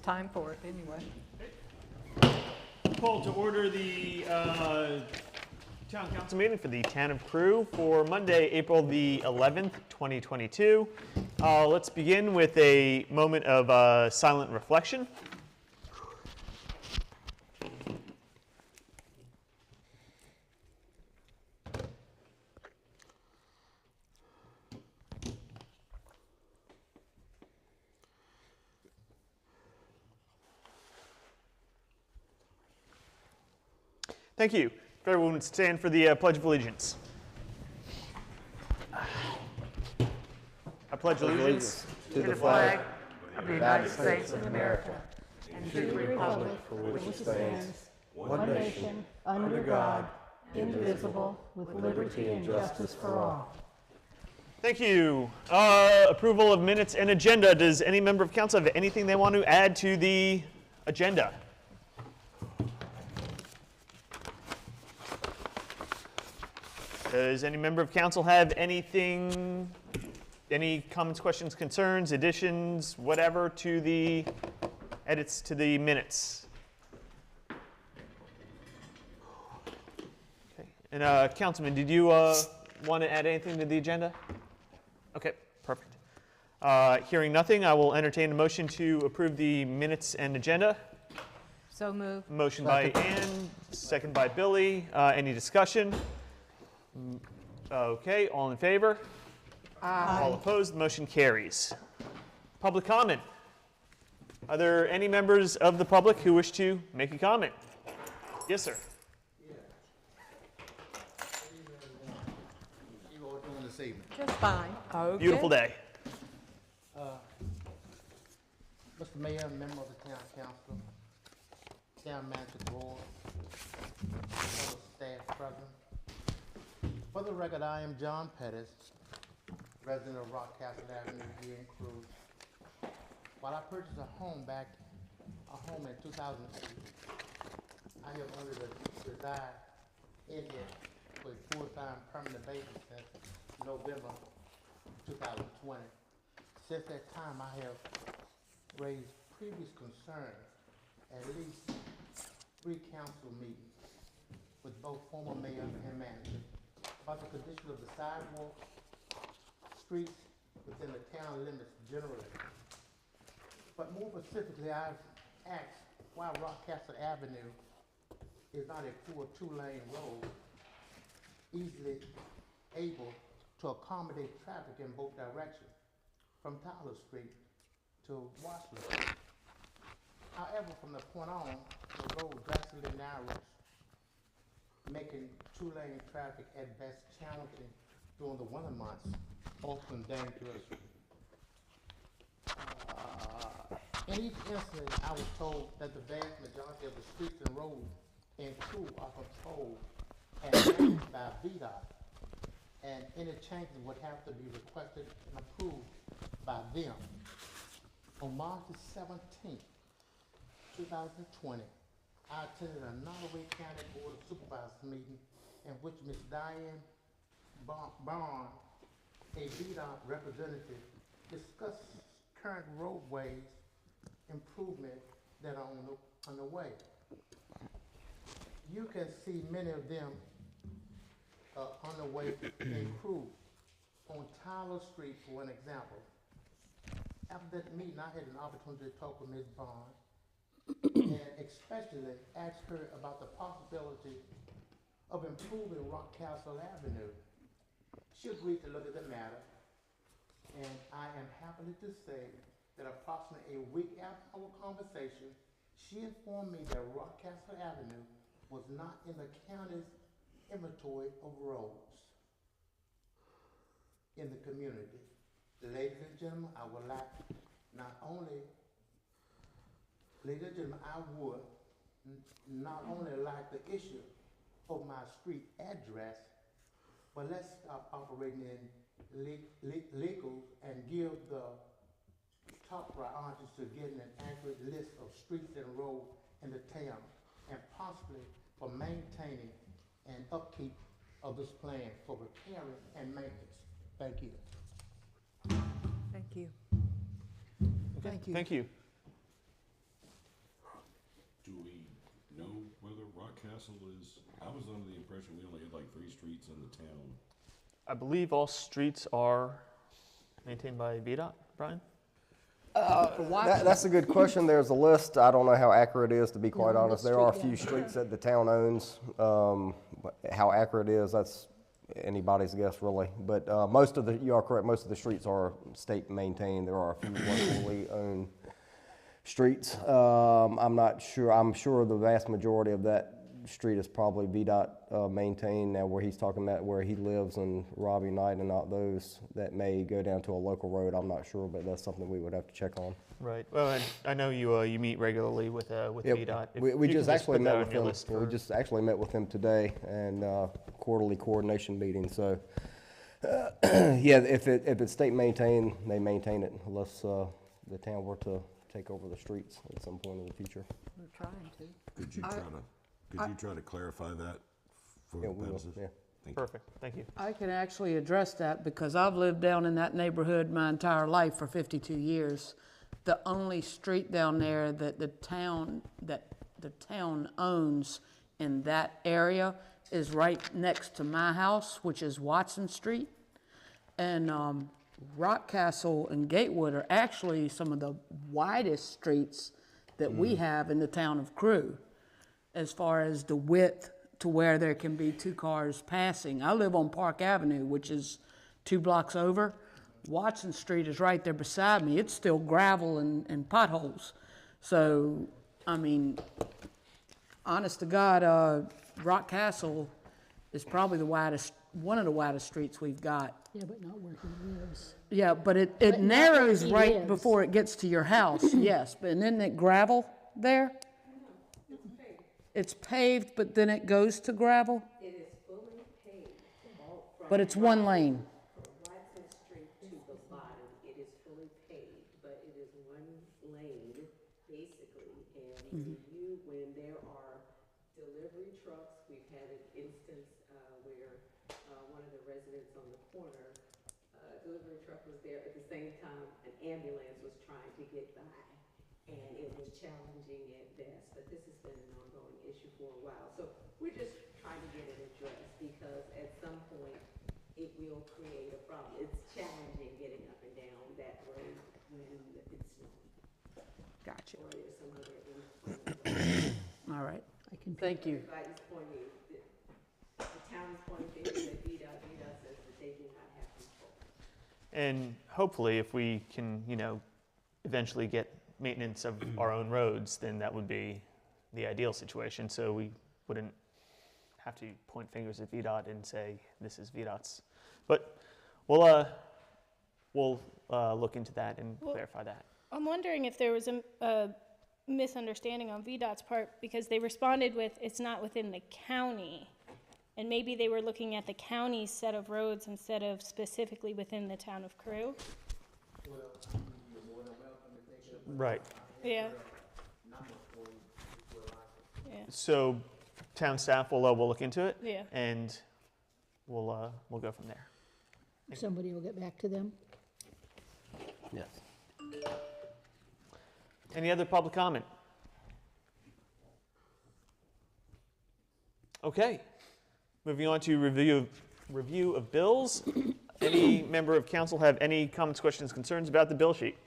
time for it anyway. Call to order the Town Council meeting for the Town of Crewe for Monday, April the 11th, 2022. Let's begin with a moment of silent reflection. Thank you. If everyone would stand for the Pledge of Allegiance. I pledge allegiance to the flag of the United States of America and to the republic for which it stands, one nation, under God, indivisible, with liberty and justice for all. Thank you. Approval of minutes and agenda. Does any member of council have anything they want to add to the agenda? Does any member of council have anything, any comments, questions, concerns, additions, whatever to the edits to the minutes? Okay. And Councilman, did you want to add anything to the agenda? Okay, perfect. Hearing nothing, I will entertain a motion to approve the minutes and agenda. So moved. Motion by Ann, second by Billy. Any discussion? Okay, all in favor? Aye. All opposed, the motion carries. Public comment. Are there any members of the public who wish to make a comment? Yes, sir. You all doing this evening? Just fine. Okay. Beautiful day. Mr. Mayor, member of the Town Council, Town Manager Board, other staff present. For the record, I am John Pettis, resident of Rockcastle Avenue here in Crewe. While I purchased a home in 2008, I have only resided in it for a full-time permanent basis since November 2020. Since that time, I have raised previous concerns at least 3 council meetings with both former mayor and manager about the condition of the sidewalks, streets within the town limits generally. But more specifically, I've asked why Rockcastle Avenue is not a full 2-lane road, easily able to accommodate traffic in both directions, from Tyler Street to Washington. However, from the point on, the road drastically narrows, making 2-lane traffic at best challenging during the winter months, often dangerous. In each incident, I was told that the vast majority of the streets and roads in Crewe are controlled and managed by VDOT, and any changes would have to be requested and approved by them. On March the 17th, 2020, I attended a Nottoway County Board of Supervisors meeting in which Ms. Diane Barnes, a VDOT representative, discussed current roadways improvement that are on the way. You can see many of them on the way in Crewe. On Tyler Street, for an example. After that meeting, I had an opportunity to talk with Ms. Barnes and especially asked her about the possibility of improving Rockcastle Avenue. She agreed to look at the matter, and I am happy to say that approximately a week after our conversation, she informed me that Rockcastle Avenue was not in the county's inventory of roads in the community. Ladies and gentlemen, I would like not only like the issue of my street address, but let's stop operating in legals and give the top priority to getting an accurate list of streets and roads in the town, and possibly for maintaining and upkeep of this plan for repairing and maintenance. Thank you. Thank you. Okay. Thank you. mentioned we only had like 3 streets in the town. I believe all streets are maintained by VDOT, Brian? That's a good question. There's a list. I don't know how accurate it is, to be quite on the honest. There are a street few down streets that the town owns. But how accurate it is, that's anybody's guess, really. But you are correct, most of the streets are state maintained. There are a few locally owned streets. I'm not sure. I'm sure the vast majority of that street is probably VDOT maintained. Now, where he's talking about where he lives and Robbie Knight and not those that may go down to a local road, I'm not sure, but that's something we would have to check on. Right. Well, and I know you meet regularly with VDOT. If We you just can actually put met that with on your him. list We for- just actually met with him today, and quarterly coordination meeting. So, yeah, if it's state maintained, they maintain it unless the town were to take over the streets at some point in the future. We're trying to. Could you try to clarify that for Yeah, the we will. purposes? Yeah. Thank you. Perfect. Thank you. I can actually address that because I've lived down in that neighborhood my entire life for 52 years. The only street down there that the town owns in that area is right next to my house, which is Watson Street. And Rockcastle and Gatewood are actually some of the widest streets that we have in the town of Crewe, as far as the width to where there can be 2 cars passing. I live on Park Avenue, which is 2 blocks over. Watson Street is right there beside me. It's still gravel and potholes. So, I mean, honest to God, Rockcastle is probably one of the widest streets we've got. Yeah, but not where he lives. Yeah, but it But not where narrows he right lives. before it gets to your house, yes. But and then that gravel there? It's paved, but then it goes to gravel? It is fully paved, all from But it's one lane. Watson Street to the bottom. It is fully paved, but it is one lane, basically. And when there are delivery trucks, we've had an instance where one of the residents on the corner, delivery truck was there at the same time an ambulance was trying to get by. And it was challenging at best, but this has been an ongoing issue for a while. So we're just trying to get it addressed because at some point it will create a problem. It's challenging getting up and down that road when it's snowing. Gotcha. Or there's some other influence. All right. I can. Thank you. Everybody's pointing, the town is pointing fingers at VDOT says that they do not have control. And hopefully, if we can, eventually get maintenance of our own roads, then that would be the ideal situation. So we wouldn't have to point fingers at VDOT and say this is VDOT's. But we'll look into that and clarify that. I'm wondering if there was a misunderstanding on VDOT's part because they responded with, it's not within the county. And maybe they were looking at the county's set of roads instead of specifically within the town of Crewe. Right. Yeah. Yeah. So town staff will look into it. Yeah. And we'll go from there. Somebody will get back to them. Yes. Any other public comment? Okay. Moving on to review of bills. Any member of council have any comments, questions, concerns about the bill sheet?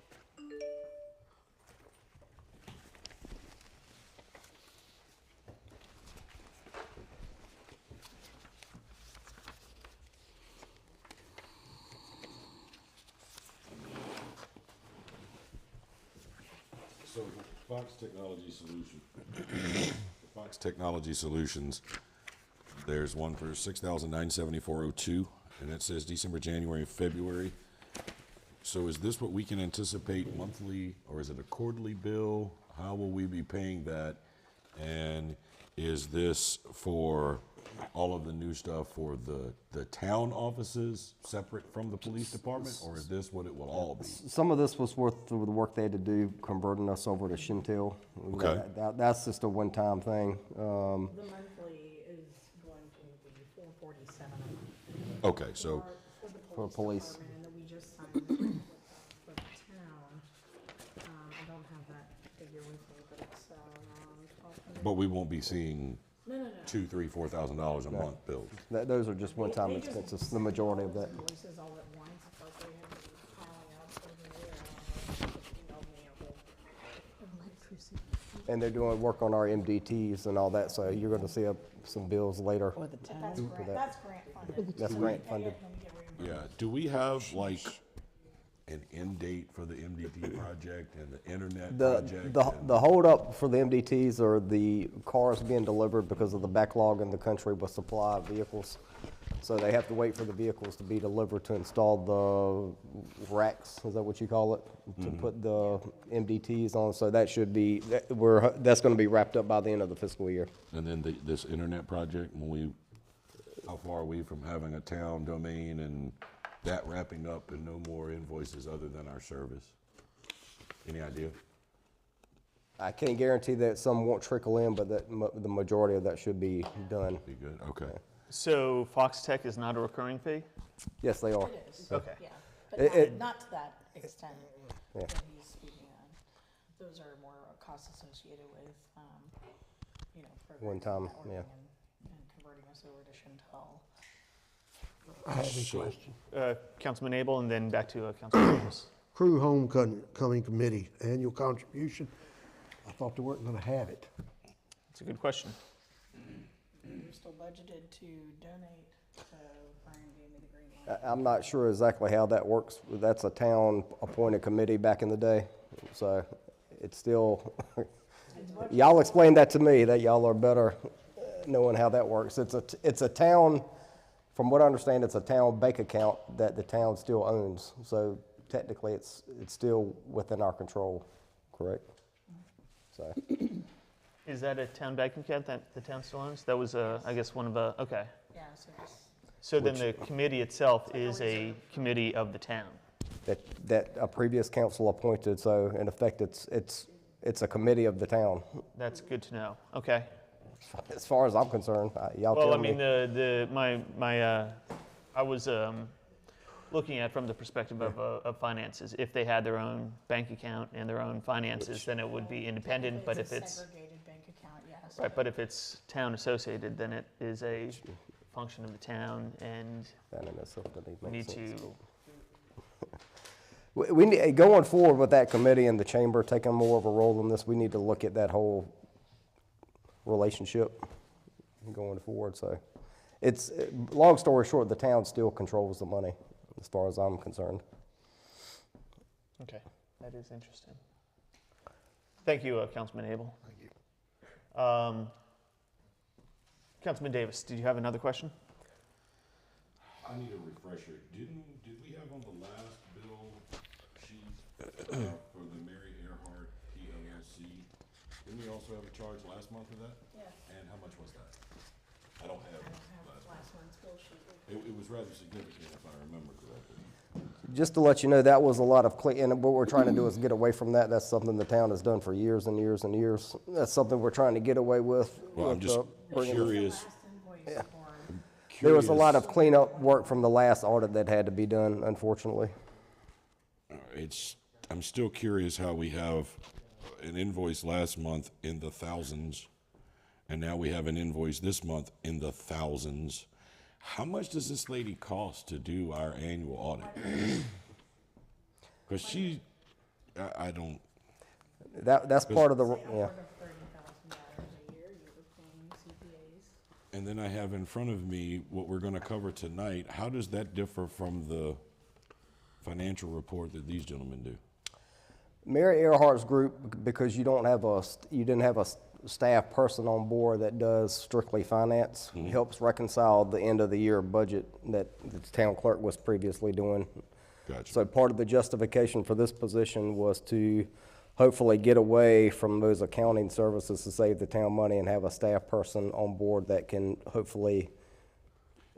So Fox Technology Solutions, there's one for $6,974.02, and it says December, January, and February. So is this what we can anticipate monthly, or is it a quarterly bill? How will we be paying that? And is this for all of the new stuff for the town offices separate from the police department, or is this what it will all be? Some of this was worth the work they had to do converting us over to Shintel. Okay. That's just a one-time thing. The monthly is going to be $447 a month. Okay, so, For police. Department, and that we just signed for the town. I don't have that figure with me, but it's around 1,200. but we won't be seeing, No, $2,000, $3,000, $4,000 a month bills. Those are just one-time expenses, the majority of that. Invoices all at once, it's like they have been piling up over there. I don't know, you emailed me a whole Electricity. And they're doing work on our MDTs and all that, so you're gonna see some bills later. Or the town. That's grant, that. that's grant funded. That's So grant we pay funded. it and then we get reimbursed. Yeah, do we have like an end date for the MDT project and the internet project? The holdup for the MDTs are the cars being delivered because of the backlog in the country with supply of vehicles. So they have to wait for the vehicles to be delivered to install the racks, is that what you call it? To put the MDTs on, so that should be, that's gonna be wrapped up by the end of the fiscal year. And then this internet project, how far are we from having a town domain and that wrapping up and no more invoices other than our service? Any idea? I can't guarantee that some won't trickle in, but that the majority of that should be done. Be good, okay. So Fox Tech is not a recurring fee? Yes, they are. It is. Okay. Yeah, It- but it- not to that extent Yeah. that he's speaking on. Those are more costs associated with, One time, programming, yeah. networking, and converting us over to Chantal. I have a So- question. Councilman Abel, and then back to Councilman Davis. Crew Homecoming Committee, annual contribution. I thought they weren't gonna have it. It's a good question. We're still budgeted to donate, so Brian gave me the green light. I'm not sure exactly how that works. That's a town-appointed committee back in the day, so it's still, y'all explain that to me, that y'all are better knowing how that works. It's a town, from what I understand, it's a town bank account that the town still owns. So technically, it's still within our control, correct? So, Is that a town bank account that the town still owns? That was, I guess, one of the, okay. Yeah, so just, So then the committee itself is a committee of the town? that a previous council appointed, so in effect, it's a committee of the town. That's good to know. Okay. As far as I'm concerned, y'all Well, tell I mean, me. I was looking at from the perspective of finances. If they had their own bank account and their own finances, then it would be independent. But if it's a it's segregated bank account, yes. right, but if it's town associated, then it is a function of the town, and That in itself doesn't we make need sense. to. We need, going forward with that committee and the chamber taking more of a role in this, we need to look at that whole relationship going forward. So it's, long story short, the town still controls the money as far as I'm concerned. Okay, that is interesting. Thank you, Councilman Abel. Thank you. Councilman Davis, did you have another question? I need a refresher. Did we have on the last bill sheet for the Mary Earhart PLLC? Didn't we also have a charge last month for that? Yes. And how much was that? I don't have Last month's bill sheet. it was rather significant if I remember correctly. Just to let you know, that was a lot of clean, and what we're trying to do is get away from that. That's something the town has done for years and years and years. That's something we're trying to get away with. Well, I'm just curious. Last invoice for, There was a lot of cleanup work from the last audit that had to be done, unfortunately. I'm still curious how we have an invoice last month in the thousands, and now we have an invoice this month in the thousands. How much does this lady cost to do our annual audit? Because I don't, That's part of the, yeah. upward of $30,000 a year, you were paying CPAs. and then I have in front of me what we're gonna cover tonight. How does that differ from the financial report that these gentlemen do? Mary Earhart's group, because you didn't have a staff person on board that does strictly finance, helps reconcile the end of the year budget that the town clerk was previously doing. Gotcha. So part of the justification for this position was to hopefully get away from those accounting services to save the town money and have a staff person on board that can hopefully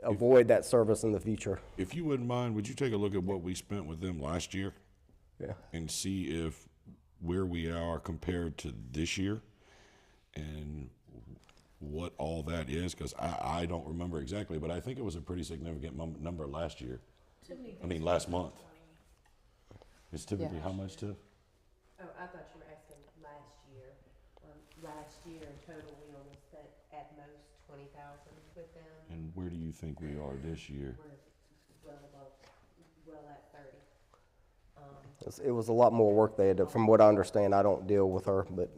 avoid that service in the future. If you wouldn't mind, would you take a look at what we spent with them last year? Yeah. And see if where we are compared to this year and what all that is, because I don't remember exactly, but I think it was a pretty significant number last year. Last month. It's typically how much, Tiff? Oh, I thought you were asking last year. Last year in total, we only spent at most 20,000 with them. And where do you think we are this year? We're well at 30. It was a lot more work they had to, from what I understand, I don't deal with her, but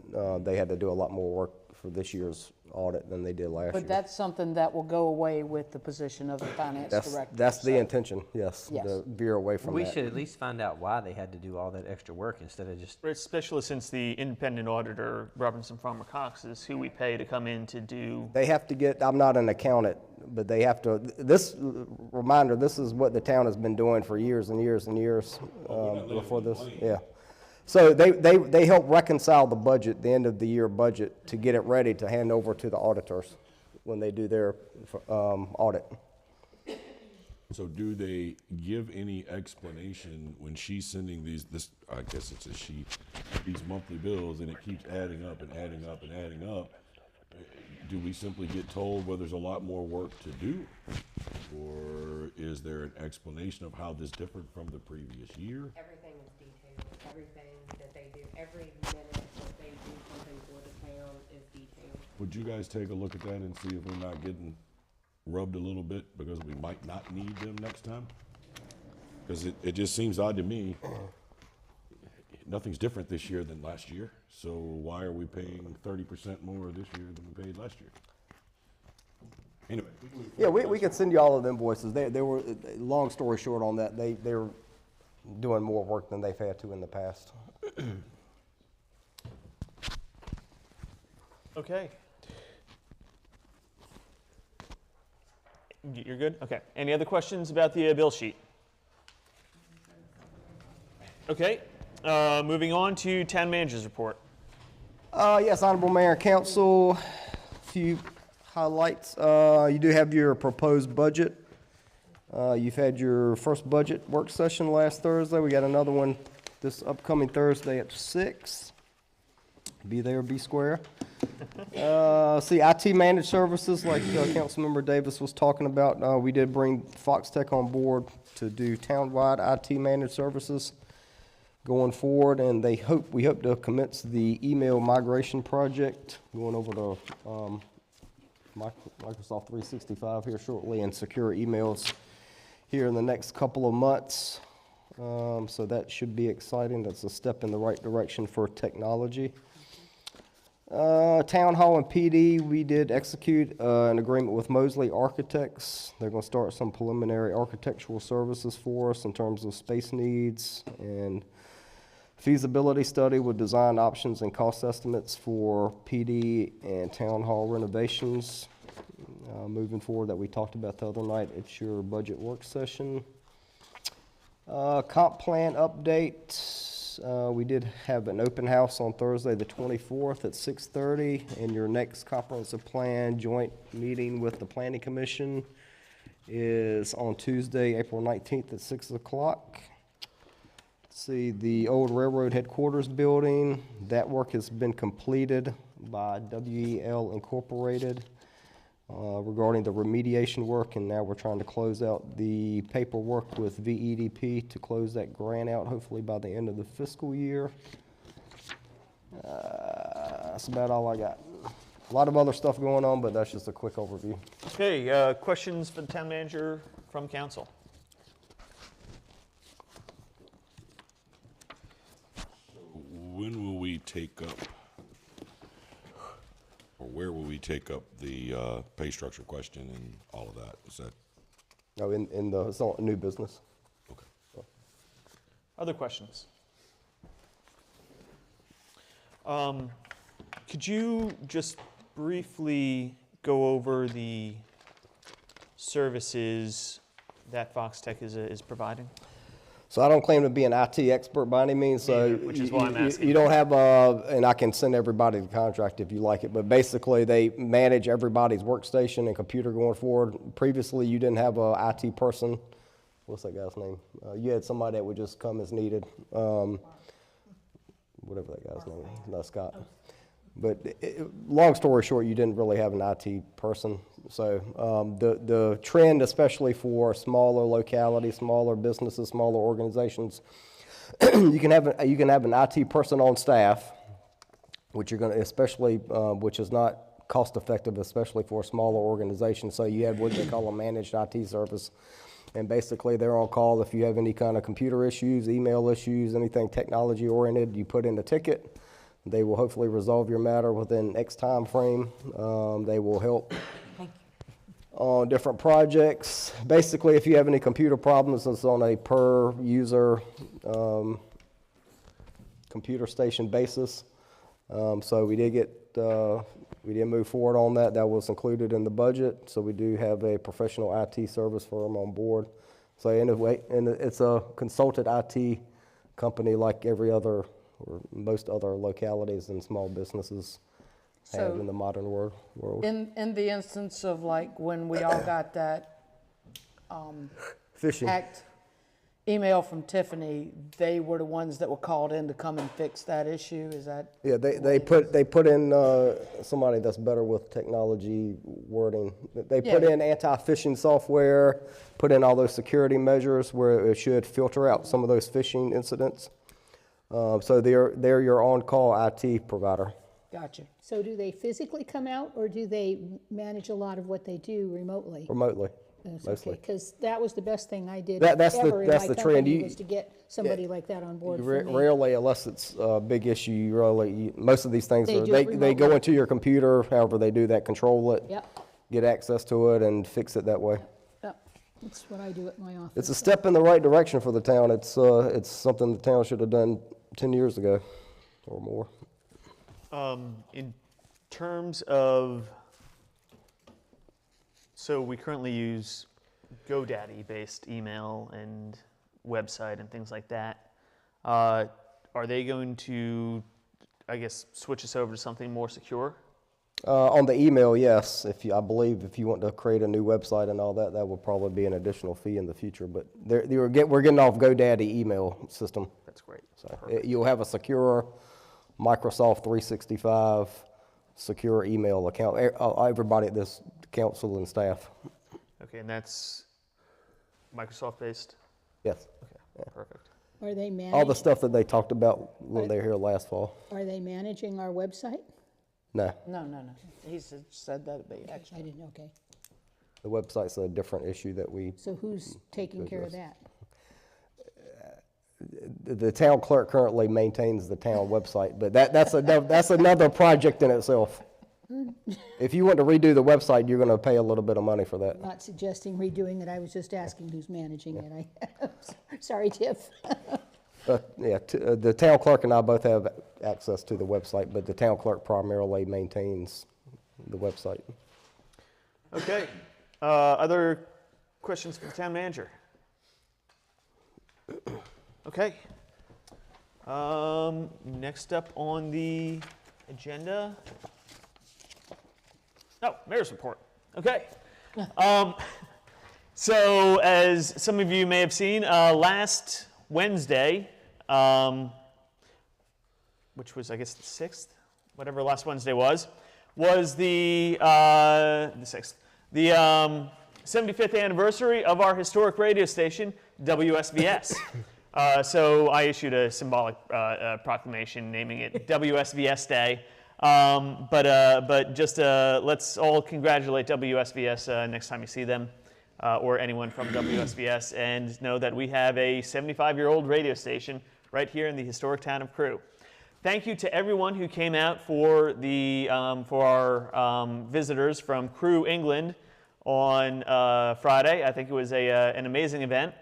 they had to do a lot more work for this year's audit than they did last year. But that's something that will go away with the position of the finance director. That's the so- intention, yes, Yes. to veer away from We that. should at least find out why they had to do all that extra work instead of just, Especially since the independent auditor, Robinson Farmer Cox, is who we pay to come in to do. They have to get, I'm not an accountant, but they have to, this, reminder, this is what the town has been doing for years and years and years before this, yeah. So they help reconcile the budget, the end of the year budget, to get it ready to hand over to the auditors when they do their audit. So do they give any explanation when she's sending I guess it's a she, these monthly bills, and it keeps adding up and adding up and adding up? Do we simply get told, well, there's a lot more work to do? Or is there an explanation of how this differed from the previous year? Everything is detailed. Everything that they do, every minute that they do something for the town is detailed. Would you guys take a look at that and see if we're not getting rubbed a little bit because we might not need them next time? Because it just seems odd to me. Nothing's different this year than last year, so why are we paying 30% more this year than we paid last year? Anyway. Yeah, we can send you all of the invoices. They were, long story short on that, they're doing more work than they've had to in the past. Okay. You're good? Okay. Any other questions about the bill sheet? Okay. Moving on to town manager's report. Yes, Honorable Mayor and Council, a few highlights. You do have your proposed budget. You've had your first budget work session last Thursday. We got another one this upcoming Thursday at 6. Be there, be square. See, IT managed services, like Councilmember Davis was talking about, we did bring Foxtech on board to do townwide IT managed services going forward, and we hope to commence the email migration project, going over to Microsoft 365 here shortly, and secure emails here in the next couple of months. So that should be exciting. That's a step in the right direction for technology. Town Hall and PD, we did execute an agreement with Mosley Architects. They're going to start some preliminary architectural services for us in terms of space needs and feasibility study with design options and cost estimates for PD and Town Hall renovations. Moving forward, that we talked about the other night at your budget work session. Comp plan update. We did have an open house on Thursday, the 24th at 6:30, and your next comprehensive plan joint meeting with the Planning Commission is on Tuesday, April 19th at 6 o'clock. See, the old railroad headquarters building, that work has been completed by WEL Incorporated regarding the remediation work, and now we're trying to close out the paperwork with VEDP to close that grant out, hopefully by the end of the fiscal year. That's about all I got. A lot of other stuff going on, but that's just a quick overview. Okay, questions for the town manager from council? When will we take up, or where will we take up the pay structure question and all of that? Is that? No, it's all new business. Okay. Other questions? Could you just briefly go over the services that Foxtech is providing? So I don't claim to be an IT expert by any means, so Yeah, which is why I'm asking. you don't have, and I can send everybody the contract if you like it, but basically they manage everybody's workstation and computer going forward. Previously, you didn't have a IT person. What's that guy's name? You had somebody that would just come as needed. Whatever that guy's name is, not Scott. But long story short, you didn't really have an IT person. So the trend, especially for smaller localities, smaller businesses, smaller organizations, you can have an IT person on staff, which you're going to, especially, which is not cost effective, especially for a smaller organization. So you have what they call a managed IT service. And basically they're on call if you have any kind of computer issues, email issues, anything technology oriented, you put in a ticket. They will hopefully resolve your matter within X time frame. They will help on different projects. Basically, if you have any computer problems, it's on a per user computer station basis. So we did move forward on that. That was included in the budget. So we do have a professional IT service firm on board. So anyway, and it's a consulted IT company like every other or most other localities and small businesses have in the modern world. In the instance of like when we all got that Phishing. hacked email from Tiffany, they were the ones that were called in to come and fix that issue. Is that? Yeah, they put in somebody that's better with technology wording. They put in anti-phishing software, put in all those security measures where it should filter out some of those phishing incidents. So they're your on-call IT provider. Gotcha. So do they physically come out, or do they manage a lot of what they do remotely? Remotely, That's mostly. okay, because that was the best thing I did That's the- ever in that's my the trend. company, was to get somebody like that on board for me. Rarely, unless it's a big issue, most of these things, They do they it go remotely. into your computer, however they do that, control it, Yep, get access to it, and fix it that way. yep, that's what I do at my office. It's a step in the right direction for the town. It's something the town should have done 10 years ago or more. In terms of, so we currently use GoDaddy-based email and website and things like that. Are they going to, I guess, switch us over to something more secure? On the email, yes. I believe if you want to create a new website and all that, that will probably be an additional fee in the future. But we're getting off GoDaddy email system. That's great. So you'll have a secure Microsoft 365 secure email account. Everybody at this council and staff. Okay, and that's Microsoft-based? Yes. Okay, perfect. Are they All the managing, stuff that they talked about when they were here last fall. are they managing our website? No, No. He said that'd be extra. I didn't, okay. the website's a different issue that we. So who's taking care of that? The town clerk currently maintains the town website, but that's another project in itself. If you want to redo the website, you're going to pay a little bit of money for that. Not suggesting redoing it, I was just asking who's managing it. Sorry, Tiff. The town clerk and I both have access to the website, but the town clerk primarily maintains the website. Okay, other questions for the town manager? Okay. Next up on the agenda. Oh, mayor's report. Okay. So as some of you may have seen, last Wednesday, which was I guess the 6th, whatever last Wednesday was the 6th, the 75th anniversary of our historic radio station, WSVS. So I issued a symbolic proclamation naming it WSVS Day. But just let's all congratulate WSVS next time you see them, or anyone from WSVS, and know that we have a 75-year-old radio station right here in the historic town of Crewe. Thank you to everyone who came out for our visitors from Crewe, England, on Friday. I think it was an amazing event.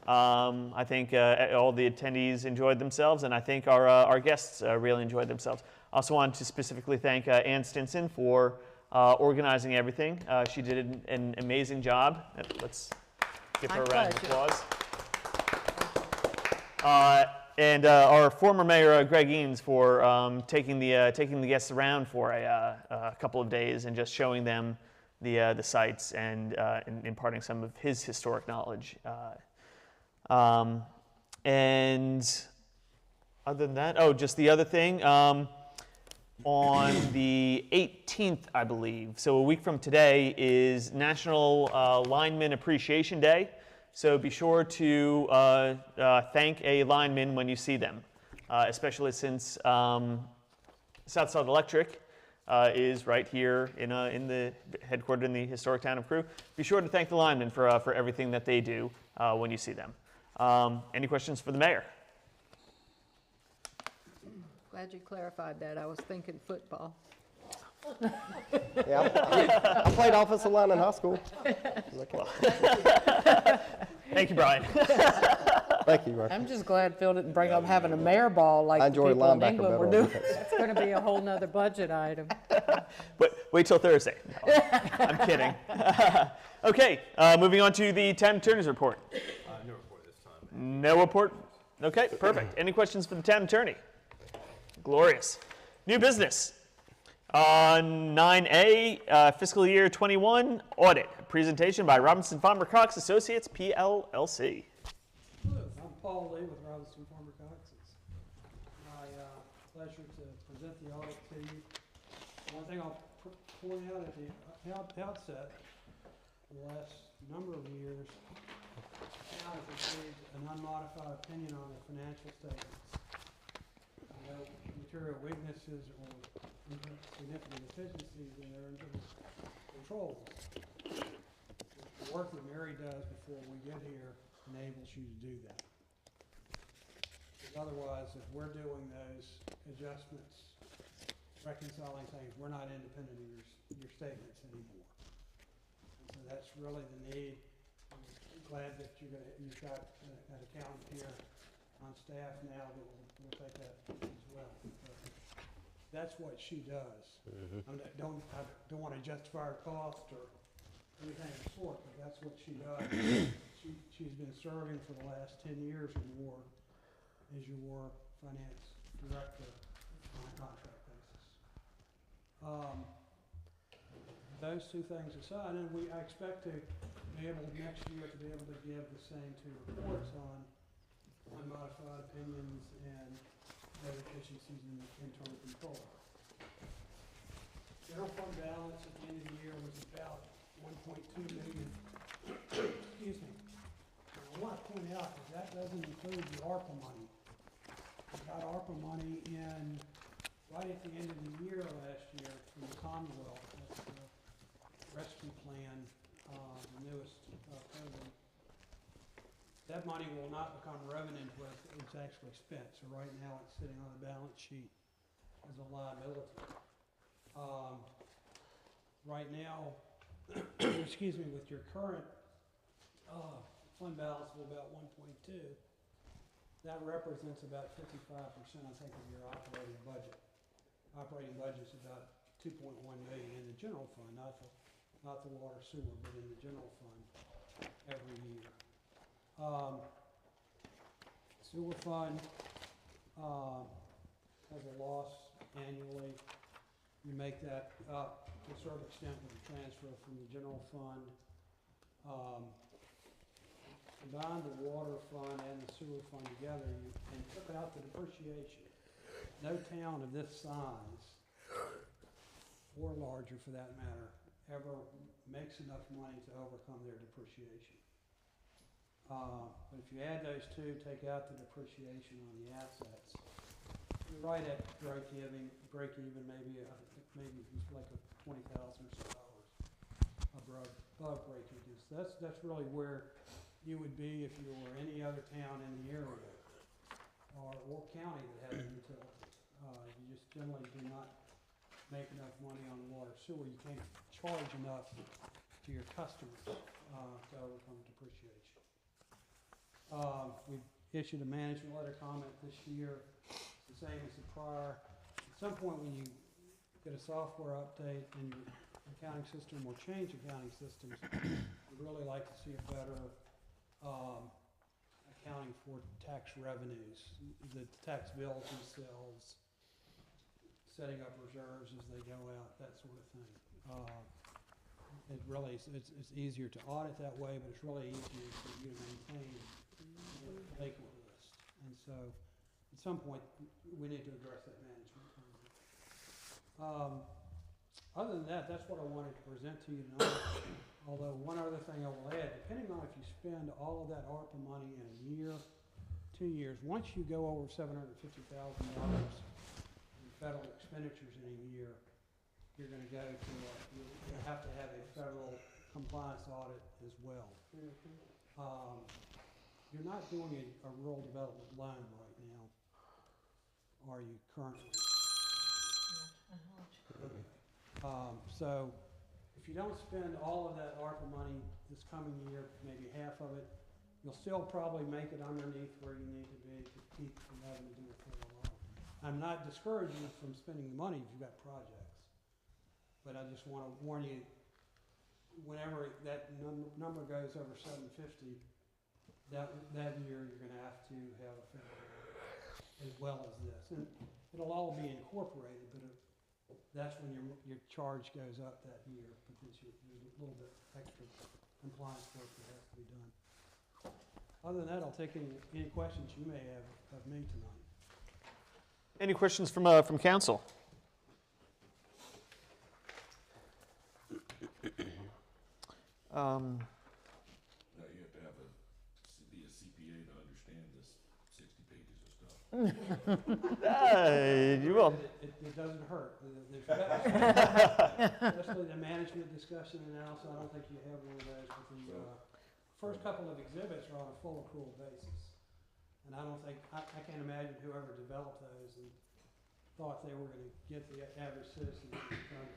I think all the attendees enjoyed themselves, and I think our guests really enjoyed themselves. I also wanted to specifically thank Ann Stinson for organizing everything. She did an amazing job. Let's give her a round of applause. And our former mayor, Greg Eanes, for taking the guests around for a couple of days and just showing them the sites and imparting some of his historic knowledge. And other than that, just the other thing, on the 18th, I believe, so a week from today, is National Lineman Appreciation Day. So be sure to thank a lineman when you see them, especially since Southside Electric is right here in the headquartered in the historic town of Crewe. Be sure to thank the linemen for everything that they do when you see them. Any questions for the mayor? Glad you clarified that. I was thinking football. Yeah, I played offensive line in high school. Thank you, Brian. Thank you, Mark. I'm just glad Phil didn't bring up having a mayor ball like I the enjoy people in linebacker England were better on doing. defense. It's going to be a whole nother budget item. Wait till Thursday. No, I'm kidding. Okay, moving on to the town attorney's report. No report this time. No report? Okay, perfect. Any questions for the town attorney? Glorious. New business. 9A, fiscal year 21 audit. Presentation by Robinson Farmer Cox Associates, PLLC. Hello, I'm Paul Lee with Robinson Farmer Cox. It's my pleasure to present the audit to you. One thing I'll point out at the outset, for the last number of years, the town has received an unmodified opinion on the financial statements. No material weaknesses or significant deficiencies in their internal controls. The work that Mary does before we get here enables you to do that. Because otherwise, if we're doing those adjustments, reconciling things, we're not independent of your statements anymore. And so that's really the need. I'm glad that you've got an accountant here on staff now that will take that as well. That's what she does. I don't want to justify her cost or anything of the sort, but that's what she does. She's been serving for the last 10 years or more as your finance director on a contract basis. Those two things aside, and I expect to be able next year to be able to give the same two reports on unmodified opinions and no deficiencies in internal control. General fund balance at the end of the year was about 1.2 million. Excuse me. And I want to point out that that doesn't include the ARPA money. We got ARPA money in right at the end of the year last year from the Commonwealth. That's the rescue plan, the newest program. That money will not become revenue until it's actually spent. So right now it's sitting on the balance sheet as a liability. Right now, excuse me, with your current fund balance of about 1.2, that represents about 55%, I think, of your operating budget. Operating budget's about 2.1 million in the general fund, not the water sewer, but in the general fund every year. Sewer fund has a loss annually. You make that up to a certain extent with a transfer from the general fund. Combine the water fund and the sewer fund together and took out the depreciation. No town of this size, or larger for that matter, ever makes enough money to overcome their depreciation. But if you add those two, take out the depreciation on the assets, you're right at break even, maybe it's like a $20,000 or so above break even. So that's really where you would be if you were any other town in the area or county that had a utility. You just generally do not make enough money on the water sewer. You can't charge enough to your customers to overcome depreciation. We've issued a management letter comment this year, the same as the prior. At some point when you get a software update and your accounting system or change accounting systems, we'd really like to see a better accounting for tax revenues, the tax bills themselves, setting up reserves as they go out, that sort of thing. It's easier to audit that way, but it's really easier for you to maintain the vacant list. And so at some point we need to address that management. Other than that, that's what I wanted to present to you tonight. Although one other thing I will add, depending on if you spend all of that ARPA money in a year, 2 years, once you go over $750,000 in federal expenditures in a year, you're gonna go to, you have to have a federal compliance audit as well. You're not doing a rural development loan right now, are you currently? Okay. So if you don't spend all of that ARPA money this coming year, maybe half of it, you'll still probably make it underneath where you need to be to keep from having to do a full audit. I'm not discouraging you from spending the money if you've got projects, but I just want to warn you, whenever that number goes over 750, that year you're going to have to have a federal audit as well as this. And it'll all be incorporated, but that's when your charge goes up that year, because there's a little bit extra compliance work that has to be done. Other than that, I'll take any questions you may have of me tonight. Any questions from council? Now you have to be a CPA to understand this 60 pages of stuff. You will. It doesn't hurt. Especially the management discussion analysis, I don't think you have one of those, but the first couple of exhibits are on a full accrual basis. And I don't think, I can't imagine whoever developed those and thought they were going to get the average citizen to come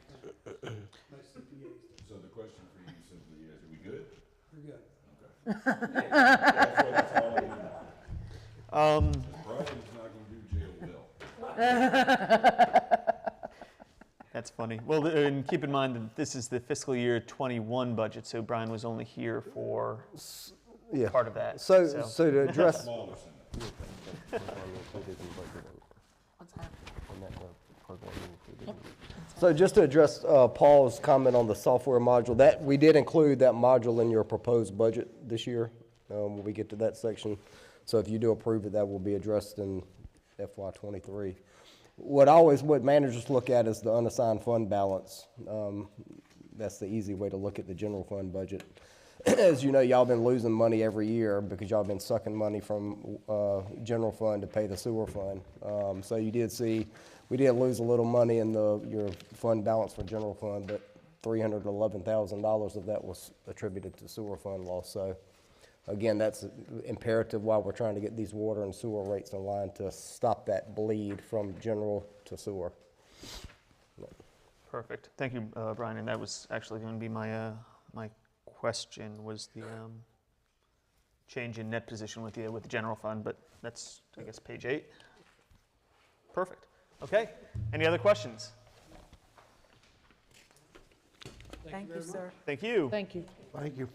to most CPAs. So the question for you simply is, are we good? We're good. Okay. That's all we need. Brian's not going to do jail bill. That's funny. Well, and keep in mind that this is the fiscal year 21 budget, so Brian was only here for part of that. So to address. Smaller center. So just to address Paul's comment on the software module, that we did include that module in your proposed budget this year when we get to that section. So if you do approve it, that will be addressed in FY23. What managers look at is the unassigned fund balance. That's the easy way to look at the general fund budget. As you know, y'all been losing money every year because y'all been sucking money from general fund to pay the sewer fund. So you did see, we did lose a little money in your fund balance for general fund, but $311,000 of that was attributed to sewer fund loss. So again, that's imperative while we're trying to get these water and sewer rates in line to stop that bleed from general to sewer. Perfect. Thank you, Brian. And that was actually going to be my my question, was the change in net position with the general fund, but that's, I guess, page 8. Perfect. Okay. Any other questions? Thank you, sir. Thank you. Thank you. Thank you.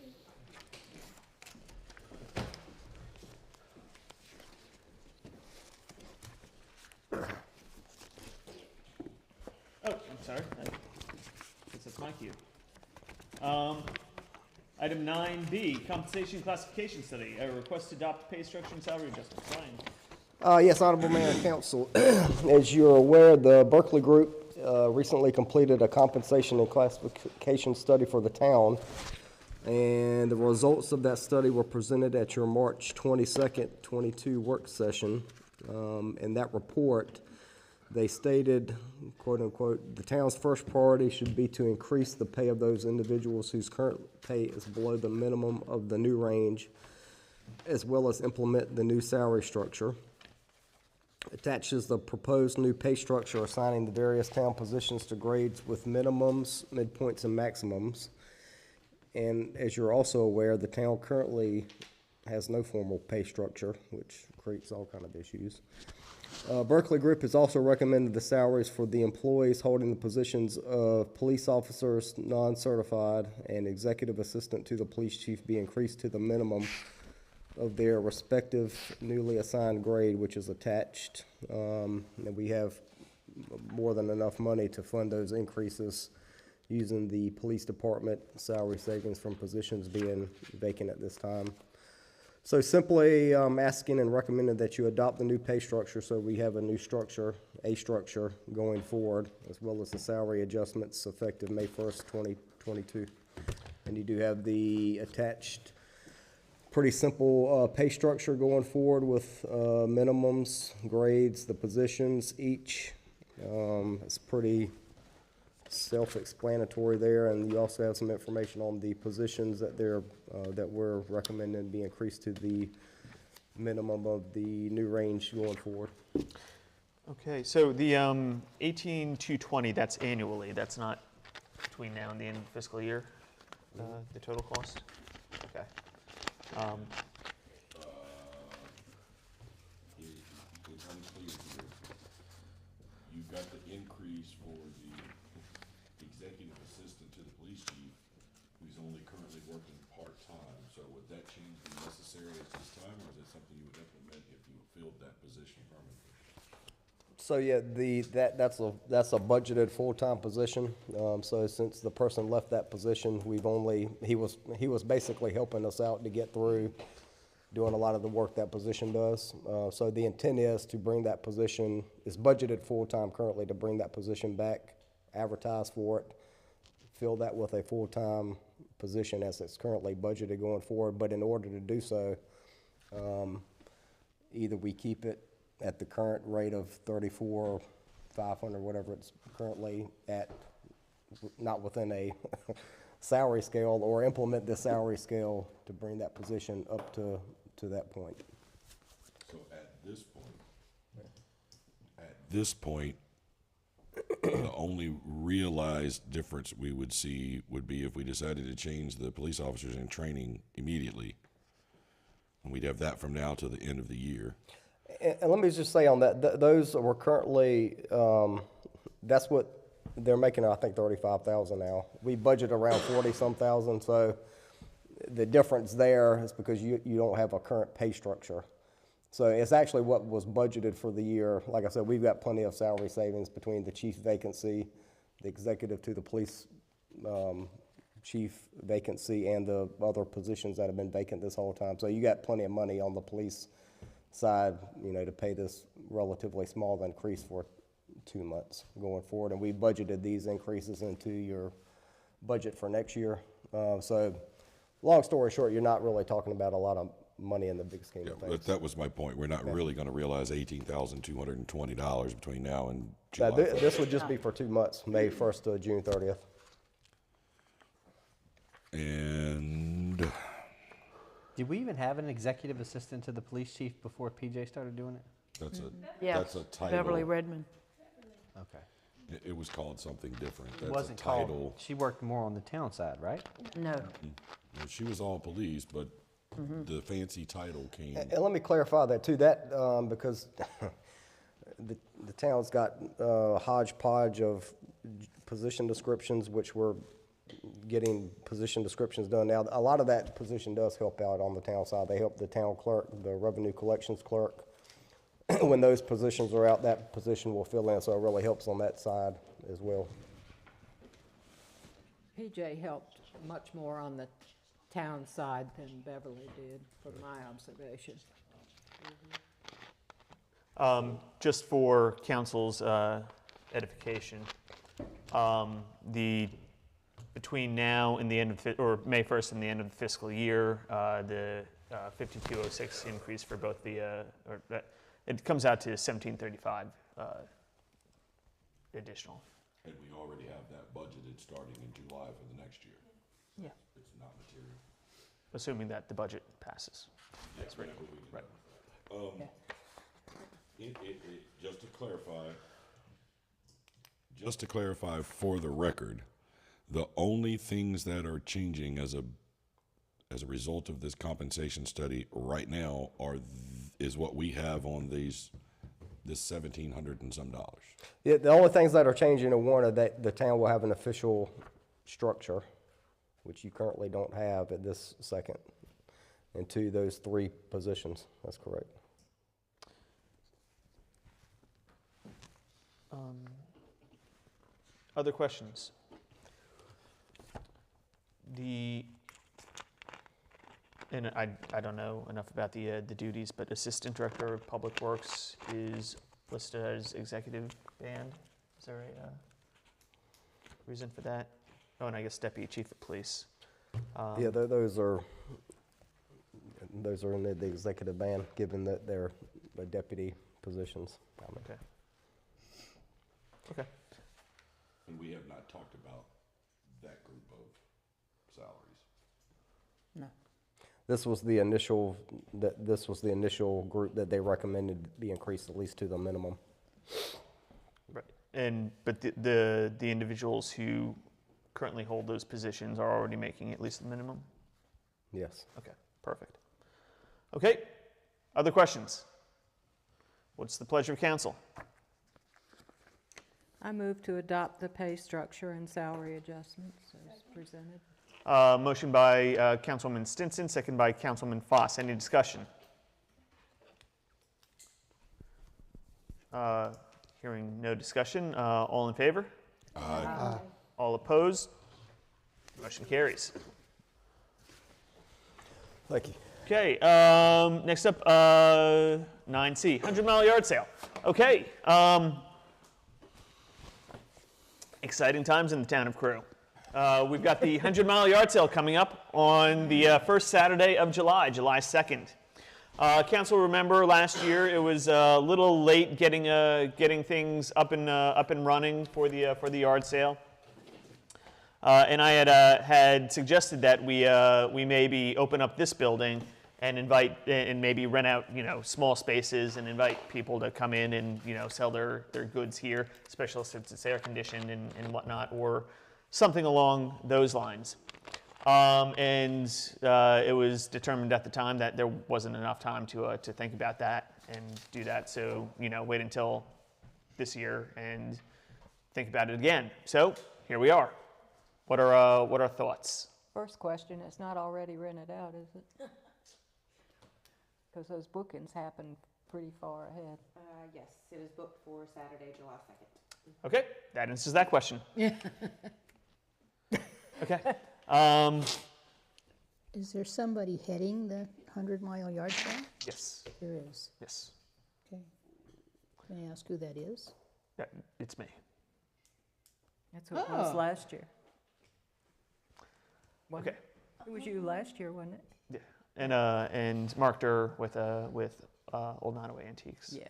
Oh, I'm sorry. I guess that's my cue. Item 9B, compensation classification study. A request to adopt pay structure and salary adjustments. Brian. Yes, Honorable Mayor and Council. As you're aware, the Berkeley Group recently completed a compensation and classification study for the town. And the results of that study were presented at your March 22nd, 22 work session. In that report, they stated, quote unquote, the town's first priority should be to increase the pay of those individuals whose current pay is below the minimum of the new range, as well as implement the new salary structure. Attached is the proposed new pay structure assigning the various town positions to grades with minimums, midpoints, and maximums. And as you're also aware, the town currently has no formal pay structure, which creates all kind of issues. Berkeley Group has also recommended the salaries for the employees holding the positions of police officers, non-certified, and executive assistant to the police chief be increased to the minimum of their respective newly assigned grade, which is attached. And we have more than enough money to fund those increases using the police department salary savings from positions being vacant at this time. So simply asking and recommending that you adopt the new pay structure so we have a new structure, going forward, as well as the salary adjustments effective May 1st, 2022. And you do have the attached pretty simple pay structure going forward with minimums, grades, the positions, each It's pretty self-explanatory there, and you also have some information on the positions that that we're recommending be increased to the minimum of the new range going forward. Okay, so the 18,220, that's annually, that's not between now and the end of the fiscal year, the total cost? Okay. It's unclear here. You've got the increase for the executive assistant to the police chief, who's only currently working part-time. So would that change be necessary at this time, or is it something you would implement if you filled that position permanently? So yeah, that's a budgeted full-time position. So since the person left that position, he was basically helping us out to get through doing a lot of the work that position does. So the intent is to bring that position, it's budgeted full-time currently, to bring that position back, advertise for it, fill that with a full-time position as it's currently budgeted going forward. But in order to do so, either we keep it at the current rate of 34,500, whatever it's currently at, not within a salary scale, or implement the salary scale to bring that position up to that point. So at this point, the only realized difference we would see would be if we decided to change the police officers in training immediately. And we'd have that from now to the end of the year. And let me just say on that, those were currently, that's what they're making, I think, 35,000 now. We budget around 40-some thousand, so the difference there is because you don't have a current pay structure. So it's actually what was budgeted for the year. Like I said, we've got plenty of salary savings between the chief vacancy, the executive to the police chief vacancy, and the other positions that have been vacant this whole time. So you got plenty of money on the police side, to pay this relatively small increase for 2 months going forward. And we budgeted these increases into your budget for next year. So long story short, you're not really talking about a lot of money in the big scheme of things. But that was my point. We're not really going to realize $18,220 between now and July. This would just be for 2 months, May 1st to June 30th. And Did we even have an executive assistant to the police chief before PJ started doing it? that's a title. Beverly Redmond. Okay. It was called something different. It That's wasn't a title. called, she worked more on the town side, right? No. She was all police, but the fancy title came. And let me clarify that too, because the town's got a hodgepodge of position descriptions, which we're getting position descriptions done now. A lot of that position does help out on the town side. They help the town clerk, the revenue collections clerk. When those positions are out, that position will fill in, so it really helps on that side as well. PJ helped much more on the town side than Beverly did, from my observation. Just for council's edification, between now and the end of, or May 1st and the end of the fiscal year, the 5206 increase for both it comes out to 1735 additional. And we already have that budgeted starting in July for the next year. Yeah. It's not material. Assuming that the budget passes. Yes, right. Right. Just to clarify for the record, the only things that are changing as a result of this compensation study right now is what we have on this $1,700 and some dollars. Yeah, the only things that are changing are one, are that the town will have an official structure, which you currently don't have at this second, and two, those 3 positions. That's correct. Other questions? And I don't know enough about the duties, but Assistant Director of Public Works is listed as executive band. Is there a reason for that? Oh, and I guess Deputy Chief of Police. Yeah, those are in the executive band, given that they're the deputy positions. Okay. Okay. And we have not talked about that group of salaries. No. This was the initial, group that they recommended be increased at least to the minimum. Right. But the individuals who currently hold those positions are already making at least the minimum? Yes. Okay, perfect. Okay, other questions? What's the pleasure of council? I move to adopt the pay structure and salary adjustments as presented. Motion by Councilwoman Stinson, second by Councilman Foss. Any discussion? Hearing no discussion. All in favor? Aye. All opposed? Motion carries. Thank you. Okay, next up, 9C, 100-mile yard sale. Okay, exciting times in the town of Crewe. We've got the 100-mile yard sale coming up on the first Saturday of July, July 2nd. Council, remember last year it was a little late getting things up and running for the yard sale. And I had suggested that we maybe open up this building and invite and maybe rent out small spaces and invite people to come in and sell their goods here, especially since it's air conditioned and whatnot, or something along those lines. And it was determined at the time that there wasn't enough time to think about that and do that. So wait until this year and think about it again. So here we are. What are our thoughts? First question, it's not already rented out, is it? Because those bookings happen pretty far ahead. Yes, it is booked for Saturday, July 2nd. Okay, that answers that question. Yeah. Okay. Is there somebody heading the 100-mile yard sale? Yes. There is. Yes. Okay. May I ask who that is? It's me. That's what it was Oh. last year. Okay. It was you last year, wasn't it? Yeah. And Mark Durr with Old Nottoway Antiques. Yeah.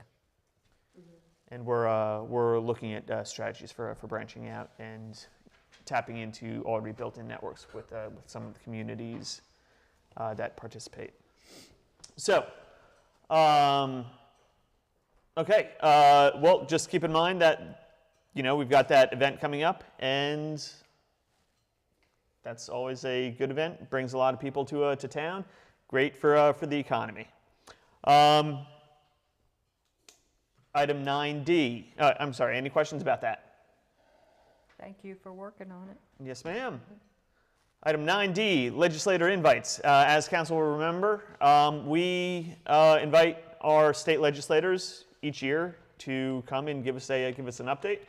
And we're looking at strategies for branching out and tapping into already built-in networks with some of the communities that participate. So, okay. Well, just keep in mind that we've got that event coming up, and that's always a good event. It brings a lot of people to town. Great for the economy. Item 9D. I'm sorry, any questions about that? Thank you for working on it. Yes, ma'am. Item 9D, legislator invites. As council will remember, we invite our state legislators each year to come and give us an update.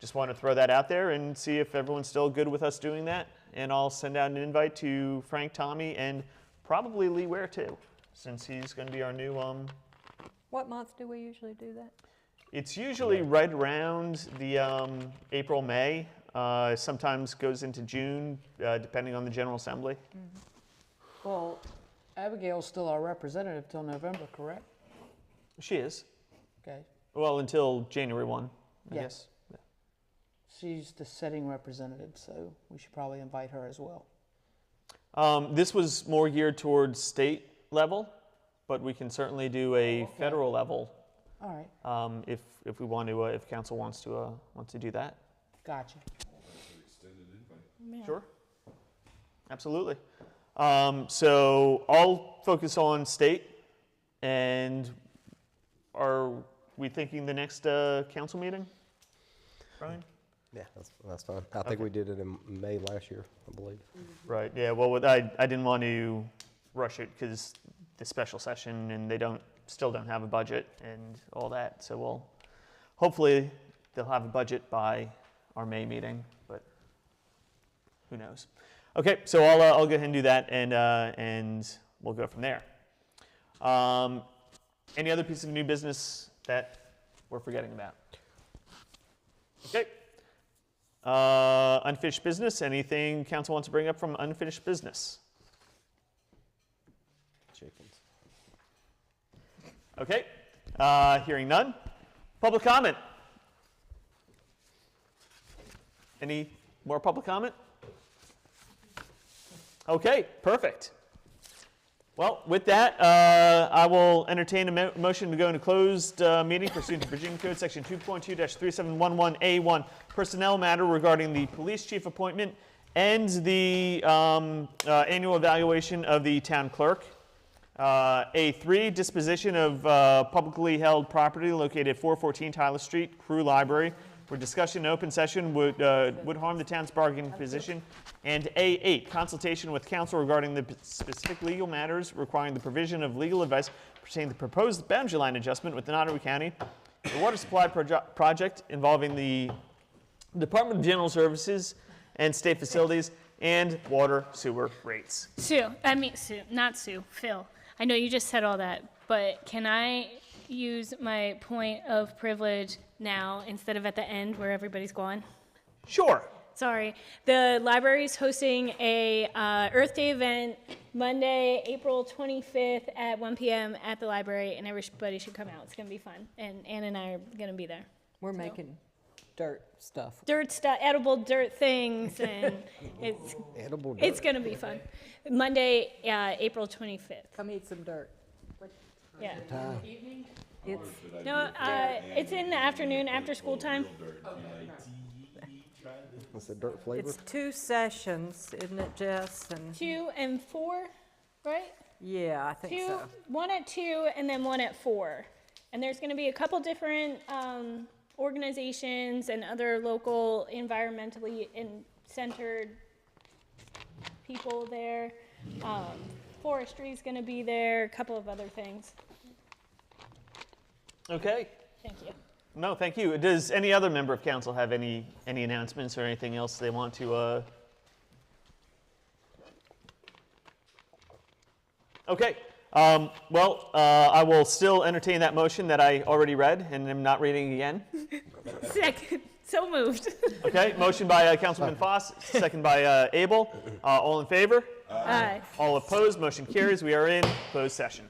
Just want to throw that out there and see if everyone's still good with us doing that. And I'll send out an invite to Frank, Tommy, and probably Lee Ware too, since he's going to be our new. What month do we usually do that? It's usually right around the April, May. Sometimes goes into June, depending on the General Assembly. Mm-hmm. Well, Abigail's still our representative till November, correct? She is. Okay. Well, until January 1, I Yeah. guess. Yeah. She's the sitting representative, so we should probably invite her as well. This was more geared towards state level, but we can certainly do a federal level. All right. If we want to, if council wants to do that. Gotcha. Yeah. Sure. Absolutely. So I'll focus on state, and are we thinking the next council meeting, Brian? Yeah, that's fine. I think we did it in May last year, I believe. Right. Yeah. Well, I didn't want to rush it because the special session, and they still don't have a budget and all that. So we'll hopefully they'll have a budget by our May meeting, but who knows? Okay. So I'll go ahead and do that, and we'll go from there. Any other piece of new business that we're forgetting about? Okay. Unfinished business. Anything council wants to bring up from unfinished business? Chickens. Okay. Hearing none. Public comment. Any more public comment? Okay, perfect. Well, with that, I will entertain a motion to go into closed meeting pursuant to Virginia Code Section 2.2-3711A1, personnel matter regarding the police chief appointment and the annual evaluation of the town clerk. A3, disposition of publicly held property located at 414 Tyler Street, Crewe Library, where discussion in open session would harm the town's bargaining position. And A8, consultation with counsel regarding the specific legal matters requiring the provision of legal advice pertaining to the proposed boundary line adjustment with Ottawa County, the water supply project involving the Department of General Services and state facilities, and water sewer rates. Phil. I know you just said all that, but can I use my point of privilege now instead of at the end where everybody's gone? Sure. Sorry. The library's hosting a Earth Day event Monday, April 25th at 1 p.m. at the library, and everybody should come out. It's going to be fun, and Ann and I are going to be there. We're making dirt stuff. Edible dirt things, and it's going to be fun. Monday, April 25th. Come eat some dirt. Yeah. Evening? It's in the afternoon, after school time. What's the dirt flavor? It's 2 sessions, isn't it, Jess? And 2 and 4, right? yeah, I think so. 1 at 2 and then 1 at 4. And there's going to be a couple different organizations and other local environmentally centered people there. Forestry is going to be there, a couple of other things. Okay. Thank you. No, thank you. Does any other member of council have any announcements or anything else they want to? Okay. I will still entertain that motion that I already read and am not reading again. Second. So moved. Okay. Motion by Councilman Foss, second by Abel. All in favor? Aye. All opposed. Motion carries. We are in closed session.